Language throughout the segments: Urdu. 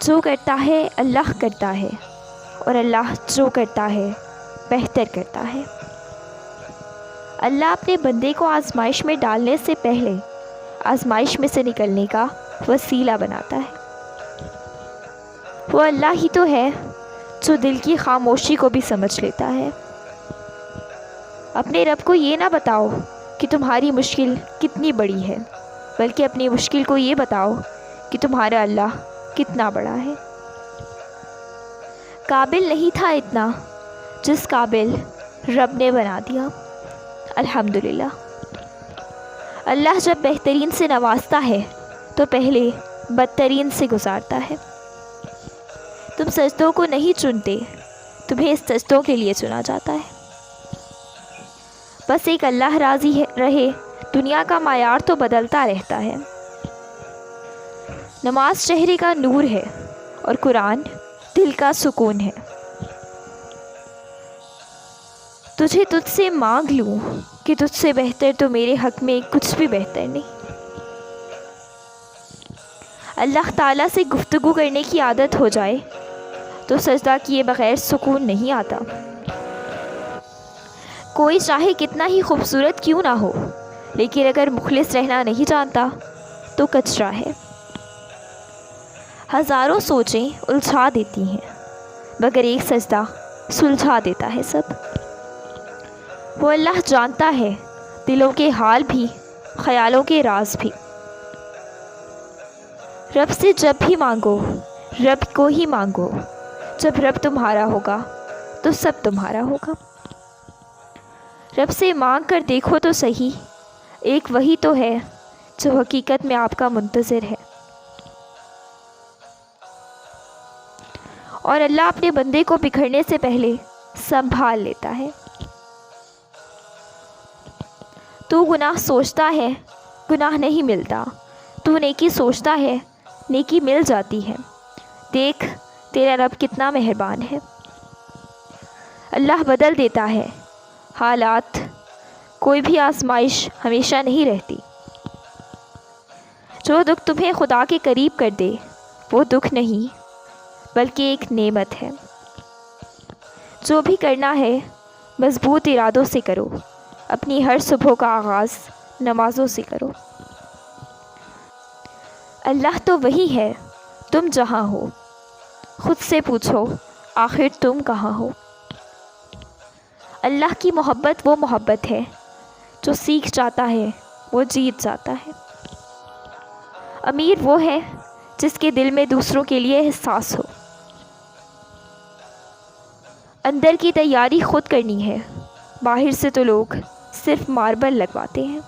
جو کرتا ہے اللہ کرتا ہے، اور اللہ جو کرتا ہے بہتر کرتا ہے۔ اللہ اپنے بندے کو آزمائش میں ڈالنے سے پہلے آزمائش میں سے نکلنے کا وسیلہ بناتا ہے۔ وہ اللہ ہی تو ہے جو دل کی خاموشی کو بھی سمجھ لیتا ہے۔ اپنے رب کو یہ نہ بتاؤ کہ تمہاری مشکل کتنی بڑی ہے، بلکہ اپنی مشکل کو یہ بتاؤ کہ تمہارا اللہ کتنا بڑا ہے۔ قابل نہیں تھا اتنا جس قابل رب نے بنا دیا۔ الحمدللہ۔ اللہ جب بہترین سے نوازتا ہے تو پہلے بدترین سے گزارتا ہے۔ تم سجدوں کو نہیں چنتے، تمہیں اس سجدوں کے لیے چنا جاتا ہے۔ بس ایک اللہ راضی رہے، دنیا کا معیار تو بدلتا رہتا ہے۔ نماز چہرے کا نور ہے اور قرآن دل کا سکون ہے۔ تجھ سے مانگ لوں کہ تجھ سے بہتر تو میرے حق میں کچھ بھی بہتر نہیں۔ اللہ تعالیٰ سے گفتگو کرنے کی عادت ہو جائے تو سجدہ کیے بغیر سکون نہیں آتا۔ کوئی چاہے کتنا ہی خوبصورت کیوں نہ ہو، لیکن اگر مخلص رہنا نہیں جانتا تو کچرا ہے۔ ہزاروں سوچیں الجھا دیتی ہیں، مگر ایک سجدہ سلجھا دیتا ہے سب۔ وہ اللہ جانتا ہے دلوں کے حال بھی، خیالوں کے راز بھی۔ رب سے جب بھی مانگو رب کو ہی مانگو۔ جب رب تمہارا ہوگا تو سب تمہارا ہوگا۔ رب سے مانگ کر دیکھو تو صحیح، ایک وہی تو ہے جو حقیقت میں آپ کا منتظر ہے۔ اور اللہ اپنے بندے کو بکھرنے سے پہلے سنبھال لیتا ہے۔ تو گناہ سوچتا ہے، گناہ نہیں ملتا۔ تو نیکی سوچتا ہے، نیکی مل جاتی ہے۔ دیکھ تیرا رب کتنا مہربان ہے۔ اللہ بدل دیتا ہے حالات، کوئی بھی آزمائش ہمیشہ نہیں رہتی۔ جو دکھ تمہیں خدا کے قریب کر دے وہ دکھ نہیں بلکہ ایک نعمت ہے۔ جو بھی کرنا ہے مضبوط ارادوں سے کرو، اپنی ہر صبح کا آغاز نمازوں سے کرو۔ اللہ تو وہی ہے، تم جہاں ہو، خود سے پوچھو آخر تم کہاں ہو۔ اللہ کی محبت وہ محبت ہے جو سیکھ جاتا ہے وہ جیت جاتا ہے۔ امیر وہ ہے جس کے دل میں دوسروں کے لیے احساس ہو۔ اندر کی تیاری خود کرنی ہے، باہر سے تو لوگ صرف ماربل لگواتے ہیں۔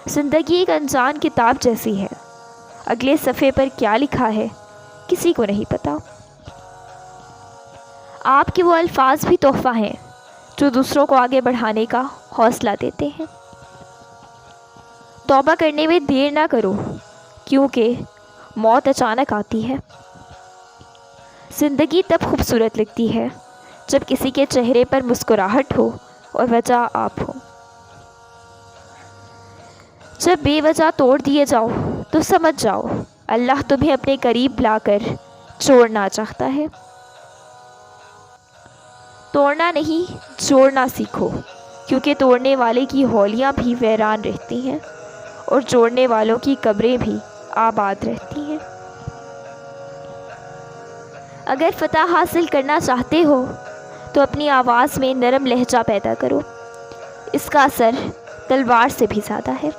زندگی ایک انجان کتاب جیسی ہے، اگلے صفحے پر کیا لکھا ہے کسی کو نہیں پتا۔ آپ کے وہ الفاظ بھی تحفہ ہیں جو دوسروں کو آگے بڑھانے کا حوصلہ دیتے ہیں۔ توبہ کرنے میں دیر نہ کرو، کیونکہ موت اچانک آتی ہے۔ زندگی تب خوبصورت لگتی ہے جب کسی کے چہرے پر مسکراہٹ ہو اور وجہ آپ ہو۔ جب بے وجہ توڑ دیے جاؤ تو سمجھ جاؤ اللہ تمہیں اپنے قریب لا کر جوڑنا چاہتا ہے۔ توڑنا نہیں جوڑنا سیکھو، کیونکہ توڑنے والے کی ہولیاں بھی ویران رہتی ہیں اور جوڑنے والوں کی قبریں بھی آباد رہتی ہیں۔ اگر فتح حاصل کرنا چاہتے ہو تو اپنی آواز میں نرم لہجہ پیدا کرو، اس کا اثر تلوار سے بھی زیادہ ہے۔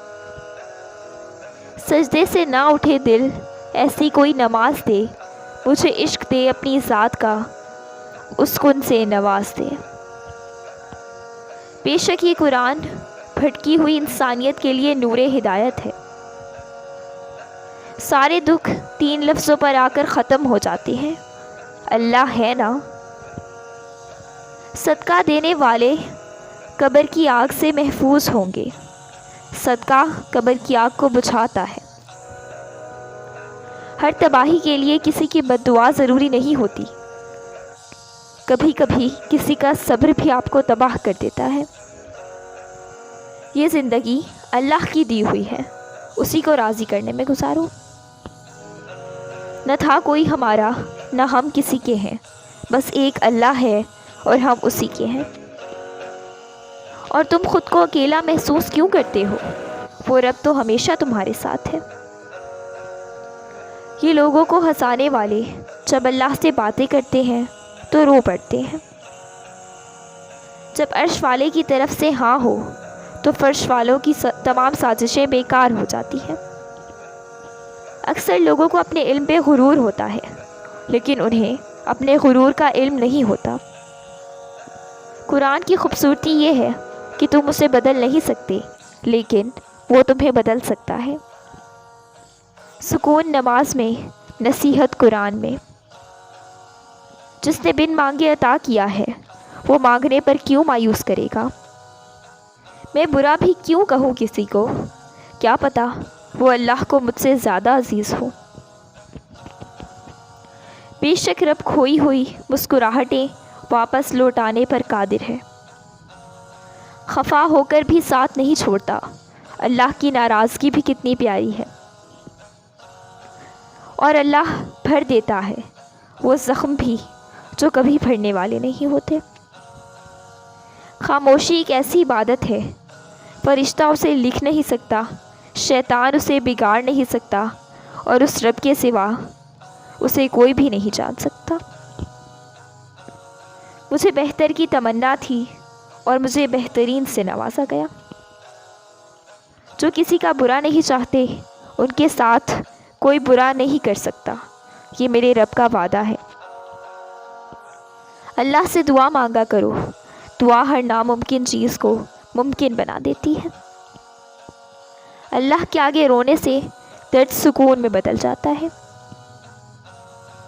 سجدے سے نہ اٹھے دل، ایسی کوئی نماز دے، مجھے عشق دے اپنی ذات کا، اسکن سے نواز دے۔ بے شک یہ قرآن بھٹکی ہوئی انسانیت کے لیے نور ہدایت ہے۔ سارے دکھ 3 لفظوں پر آ کر ختم ہو جاتے ہیں، اللہ ہے نا۔ صدقہ دینے والے قبر کی آگ سے محفوظ ہوں گے، صدقہ قبر کی آگ کو بجھاتا ہے۔ ہر تباہی کے لیے کسی کی بد دعا ضروری نہیں ہوتی، کبھی کبھی کسی کا صبر بھی آپ کو تباہ کر دیتا ہے۔ یہ زندگی اللہ کی دی ہوئی ہے، اسی کو راضی کرنے میں گزارو۔ نہ تھا کوئی ہمارا نہ ہم کسی کے ہیں، بس ایک اللہ ہے اور ہم اسی کے ہیں۔ اور تم خود کو اکیلا محسوس کیوں کرتے ہو؟ وہ رب تو ہمیشہ تمہارے ساتھ ہے۔ یہ لوگوں کو ہنسانے والے جب اللہ سے باتیں کرتے ہیں تو رو پڑتے ہیں۔ جب عرش والے کی طرف سے ہاں ہو تو فرش والوں کی تمام سازشیں بیکار ہو جاتی ہیں۔ اکثر لوگوں کو اپنے علم پہ غرور ہوتا ہے، لیکن انہیں اپنے غرور کا علم نہیں ہوتا۔ قرآن کی خوبصورتی یہ ہے کہ تم اسے بدل نہیں سکتے، لیکن وہ تمہیں بدل سکتا ہے۔ سکون نماز میں، نصیحت قرآن میں۔ جس نے بن مانگے عطا کیا ہے، وہ مانگنے پر کیوں مایوس کرے گا؟ میں برا بھی کیوں کہوں کسی کو؟ کیا پتہ وہ اللہ کو مجھ سے زیادہ عزیز ہو۔ بے شک رب کھوئی ہوئی مسکراہٹیں واپس لوٹانے پر قادر ہے۔ خفا ہو کر بھی ساتھ نہیں چھوڑتا۔ اللہ کی ناراضگی بھی کتنی پیاری ہے، اور اللہ بھر دیتا ہے وہ زخم بھی جو کبھی بھرنے والے نہیں ہوتے۔ خاموشی ایک ایسی عبادت ہے، فرشتہ اسے لکھ نہیں سکتا، شیطان اسے بگاڑ نہیں سکتا، اور اس رب کے سوا اسے کوئی بھی نہیں جان سکتا۔ مجھے بہتر کی تمنا تھی اور مجھے بہترین سے نوازا گیا۔ جو کسی کا برا نہیں چاہتے ان کے ساتھ کوئی برا نہیں کر سکتا، یہ میرے رب کا وعدہ ہے۔ اللہ سے دعا مانگا کرو، دعا ہر ناممکن چیز کو ممکن بنا دیتی ہے۔ اللہ کے آگے رونے سے درد سکون میں بدل جاتا ہے۔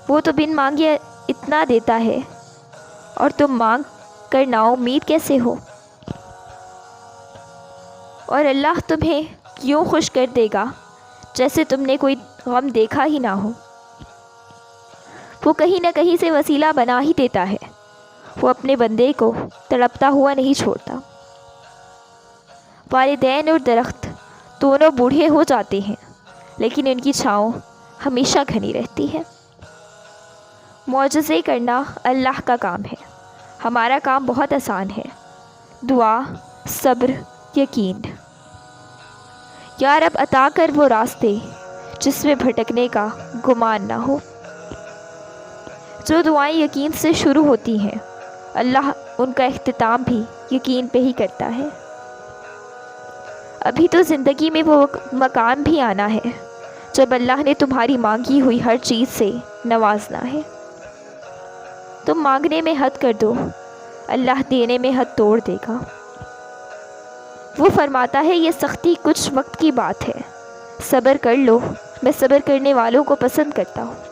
وہ تو بن مانگے اتنا دیتا ہے، اور تم مانگ کر نا امید کیسے ہو؟ اور اللہ تمہیں کیوں خوش کر دے گا جیسے تم نے کوئی غم دیکھا ہی نہ ہو۔ وہ کہیں نہ کہیں سے وسیلہ بنا ہی دیتا ہے۔ وہ اپنے بندے کو تڑپتا ہوا نہیں چھوڑتا۔ والدین اور درخت دونوں بوڑھے ہو جاتے ہیں، لیکن ان کی چھاؤں ہمیشہ گھنی رہتی ہے۔ معجزے کرنا اللہ کا کام ہے، ہمارا کام بہت آسان ہے۔ دعا، صبر، یقین۔ یا رب عطا کر وہ راستے جس میں بھٹکنے کا گمان نہ ہو۔ جو دعائیں یقین سے شروع ہوتی ہیں، اللہ ان کا اختتام بھی یقین پہ ہی کرتا ہے۔ ابھی تو زندگی میں وہ مقام بھی آنا ہے جب اللہ نے تمہاری مانگی ہوئی ہر چیز سے نوازنا ہے۔ تم مانگنے میں حد کر دو، اللہ دینے میں حد توڑ دے گا۔ وہ فرماتا ہے یہ سختی کچھ وقت کی بات ہے، صبر کر لو، میں صبر کرنے والوں کو پسند کرتا ہوں۔